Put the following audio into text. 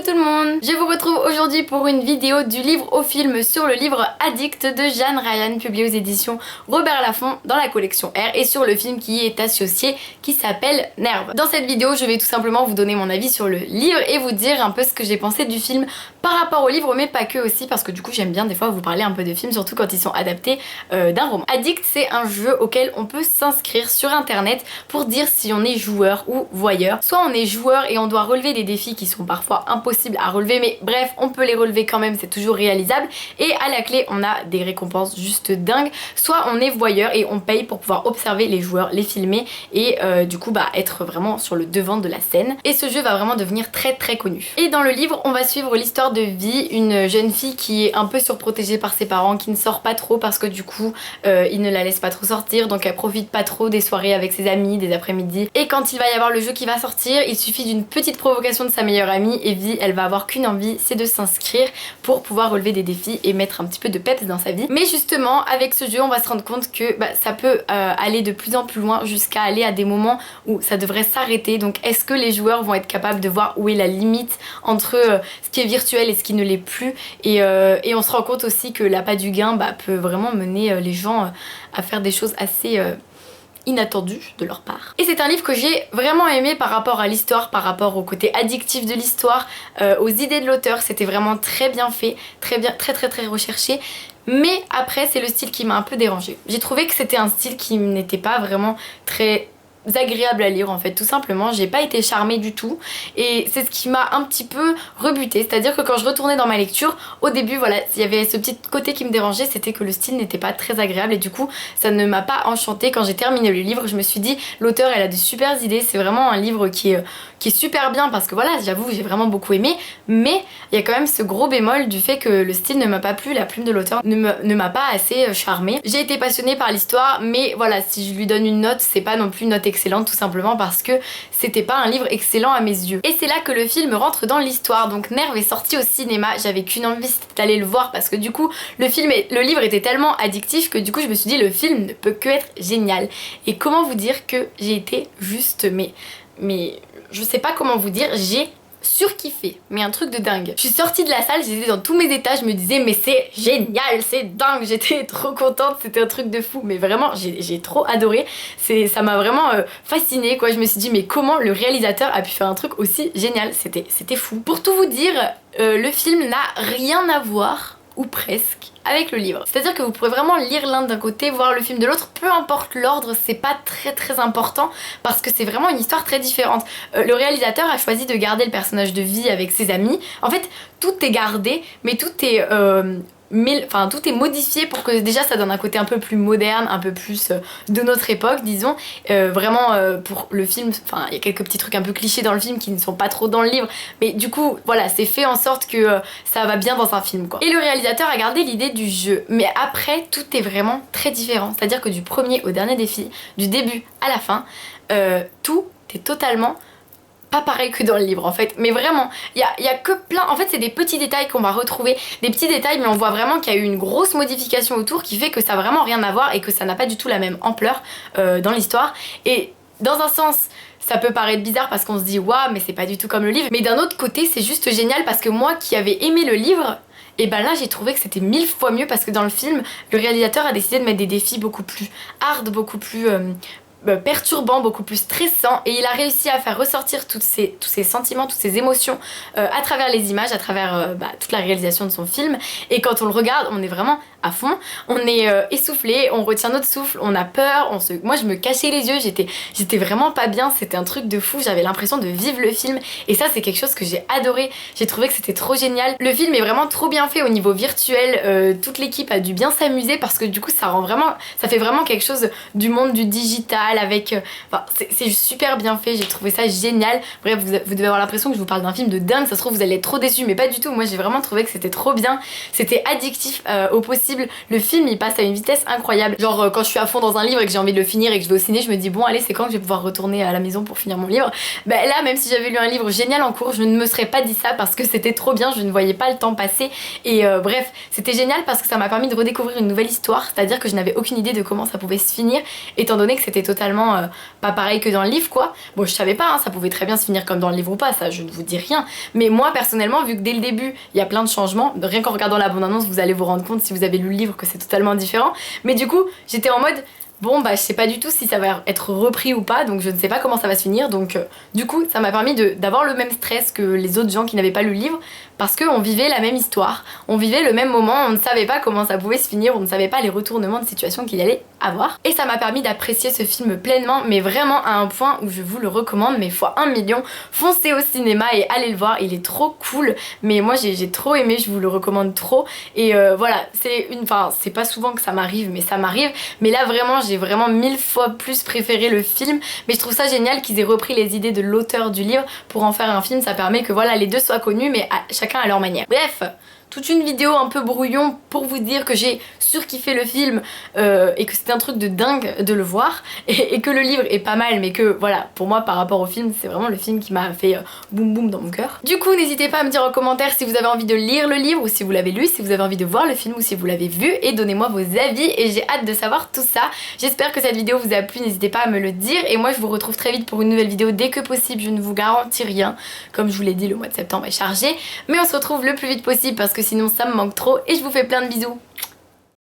tout le monde. Je vous retrouve aujourd'hui pour une vidéo du livre au film sur le livre Addict de Jeanne Ryan, publié aux éditions Robert Laffont dans la collection R, et sur le film qui y est associé qui s'appelle Nerve. Dans cette vidéo, je vais tout simplement vous donner mon avis sur le livre et vous dire un peu ce que j'ai pensé du film par rapport au livre, mais pas que aussi, parce que du coup j'aime bien des fois vous parler un peu de films, surtout quand ils sont adaptés d'un roman. Addict, c'est un jeu auquel on peut s'inscrire sur internet pour dire si on est joueur ou voyeur. Soit on est joueur et on doit relever des défis qui sont parfois impossibles à relever, mais bref, on peut les relever quand même, c'est toujours réalisable, et à la clé on a des récompenses juste dingues. Soit on est voyeur et on paye pour pouvoir observer les joueurs, les filmer et du coup être vraiment sur le devant de la scène, et ce jeu va vraiment devenir très connu. Et dans le livre on va suivre l'histoire de Vi, une jeune fille qui est un peu surprotégée par ses parents, qui ne sort pas trop parce que du coup ils ne la laissent pas trop sortir, donc elle profite pas trop des soirées avec ses amis, des après-midi, et quand il va y avoir le jeu qui va sortir, il suffit d'une petite provocation de sa meilleure amie et Vi elle va avoir qu'une envie, c'est de s'inscrire pour pouvoir relever des défis et mettre un petit peu de peps dans sa vie. Mais justement avec ce jeu on va se rendre compte que ça peut aller de plus en plus loin jusqu'à aller à des moments où ça devrait s'arrêter. Donc est-ce que les joueurs vont être capables de voir où est la limite entre ce qui est virtuel et ce qui ne l'est plus, et on se rend compte aussi que l'appât du gain peut vraiment mener les gens à faire des choses assez inattendu de leur part. Et c'est un livre que j'ai vraiment aimé par rapport à l'histoire, par rapport au côté addictif de l'histoire, aux idées de l'auteur. C'était vraiment très bien fait, très recherché. Mais après c'est le style qui m'a un peu dérangée. J'ai trouvé que c'était un style qui n'était pas vraiment très agréable à lire en fait, tout simplement. J'ai pas été charmée du tout et c'est ce qui m'a un petit peu rebutée, c'est à dire que quand je retournais dans ma lecture au début, voilà, il y avait ce petit côté qui me dérangeait, c'était que le style n'était pas très agréable et du coup ça ne m'a pas enchantée. Quand j'ai terminé le livre je me suis dit l'auteur elle a des super idées, c'est vraiment un livre qui est super bien, parce que voilà, j'avoue j'ai vraiment beaucoup aimé, mais il y a quand même ce gros bémol du fait que le style ne m'a pas plu, la plume de l'auteur ne m'a pas assez charmée. J'ai été passionnée par l'histoire, mais voilà, si je lui donne une note, c'est pas non plus une note excellente, tout simplement parce que c'était pas un livre excellent à mes yeux. Et c'est là que le film rentre dans l'histoire. Donc Nerve est sorti au cinéma, j'avais qu'une envie, c'était d'aller le voir, parce que du coup le livre était tellement addictif que du coup je me suis dit le film ne peut que être génial. Et comment vous dire que j'ai été juste mais je sais pas comment vous dire, j'ai surkiffé, mais un truc de dingue. Je suis sortie de la salle, j'étais dans tous mes états, je me disais mais c'est génial, c'est dingue, j'étais trop contente, c'était un truc de fou, mais vraiment j'ai trop adoré, ça m'a vraiment fascinée quoi. Je me suis dit mais comment le réalisateur a pu faire un truc aussi génial, c'était fou. Pour tout vous dire, le film n'a rien à voir, ou presque, avec le livre. C'est à dire que vous pourrez vraiment lire l'un d'un côté, voir le film de l'autre, peu importe l'ordre, c'est pas très important parce que c'est vraiment une histoire très différente. Le réalisateur a choisi de garder le personnage de Vi avec ses amis. En fait tout est gardé, mais tout est tout est modifié pour que déjà ça donne un côté un peu plus moderne, un peu plus de notre époque disons. Pour le film, enfin il y a quelques petits trucs un peu clichés dans le film qui ne sont pas trop dans le livre, mais du coup voilà, c'est fait en sorte que ça va bien dans un film quoi. Et le réalisateur a gardé l'idée du jeu, mais après tout est vraiment très différent, c'est à dire que du premier au dernier défi, du début à la fin, tout est totalement pas pareil que dans le livre en fait, mais vraiment il y a que plein, en fait c'est des petits détails qu'on va retrouver, des petits détails, mais on voit vraiment qu'il y a eu une grosse modification autour qui fait que ça a vraiment rien à voir et que ça n'a pas du tout la même ampleur dans l'histoire. Et dans un sens ça peut paraître bizarre parce qu'on se dit waouh mais c'est pas du tout comme le livre, mais d'un autre côté c'est juste génial parce que moi qui avais aimé le livre, et là j'ai trouvé que c'était 1000 fois mieux, parce que dans le film le réalisateur a décidé de mettre des défis beaucoup plus hard, beaucoup plus perturbant, beaucoup plus stressant, et il a réussi à faire ressortir tous ces sentiments, toutes ces émotions à travers les images, à travers toute la réalisation de son film. Et quand on le regarde on est vraiment à fond, on est essoufflé, on retient notre souffle, on a peur, moi je me cachais les yeux, j'étais vraiment pas bien, c'était un truc de fou, j'avais l'impression de vivre le film, et ça c'est quelque chose que j'ai adoré, j'ai trouvé que c'était trop génial. Le film est vraiment trop bien fait au niveau virtuel, toute l'équipe a dû bien s'amuser parce que du coup ça fait vraiment quelque chose du monde du digital avec, c'est super bien fait, j'ai trouvé ça génial. Bref, vous devez avoir l'impression que je vous parle d'un film de dingue, ça se trouve vous allez être trop déçus, mais pas du tout, moi j'ai vraiment trouvé que c'était trop bien, c'était addictif au possible. Le film il passe à une vitesse incroyable, genre quand je suis à fond dans un livre et que j'ai envie de le finir et que je vais au ciné, je me dis bon allez c'est quand que je vais pouvoir retourner à la maison pour finir mon livre. Là même si j'avais lu un livre génial en cours, je ne me serais pas dit ça parce que c'était trop bien, je ne voyais pas le temps passer, et bref c'était génial parce que ça m'a permis de redécouvrir une nouvelle histoire, c'est à dire que je n'avais aucune idée de comment ça pouvait se finir étant donné que c'était totalement totalement pas pareil que dans le livre quoi. Bon je savais pas, hein, ça pouvait très bien se finir comme dans le livre ou pas, ça je ne vous dis rien. Mais moi personnellement, vu que dès le début il y a plein de changements, rien qu'en regardant la bande-annonce vous allez vous rendre compte si vous avez lu le livre que c'est totalement différent. Mais du coup j'étais en mode bon bah je sais pas du tout si ça va être repris ou pas, donc je ne sais pas comment ça va se finir, donc du coup ça m'a permis d'avoir le même stress que les autres gens qui n'avaient pas lu le livre, parce qu'on vivait la même histoire, on vivait le même moment, on ne savait pas comment ça pouvait se finir, on ne savait pas les retournements de situation qu'il allait avoir, et ça m'a permis d'apprécier ce film pleinement, mais vraiment à un point où je vous le recommande, mais fois 1 million, foncez au cinéma et allez le voir, il est trop cool, mais moi j'ai trop aimé, je vous le recommande trop, et voilà, c'est pas souvent que ça m'arrive, mais ça m'arrive, mais là vraiment j'ai vraiment 1000 fois plus préféré le film, mais je trouve ça génial qu'ils aient repris les idées de l'auteur du livre pour en faire un film, ça permet que voilà les deux soient connus mais chacun à leur manière. Bref, toute une vidéo un peu brouillon pour vous dire que j'ai surkiffé le film et que c'était un truc de dingue de le voir et que le livre est pas mal, mais que voilà, pour moi par rapport au film c'est vraiment le film qui m'a fait boum boum dans mon cœur. Du coup n'hésitez pas à me dire en commentaire si vous avez envie de lire le livre ou si vous l'avez lu, si vous avez envie de voir le film ou si vous l'avez vu, et donnez-moi vos avis et j'ai hâte de savoir tout ça. J'espère que cette vidéo vous a plu, n'hésitez pas à me le dire et moi je vous retrouve très vite pour une nouvelle vidéo dès que possible, je ne vous garantis rien, comme je vous l'ai dit le mois de septembre est chargé, mais on se retrouve le plus vite possible parce que sinon ça me manque trop, et je vous fais plein de bisous.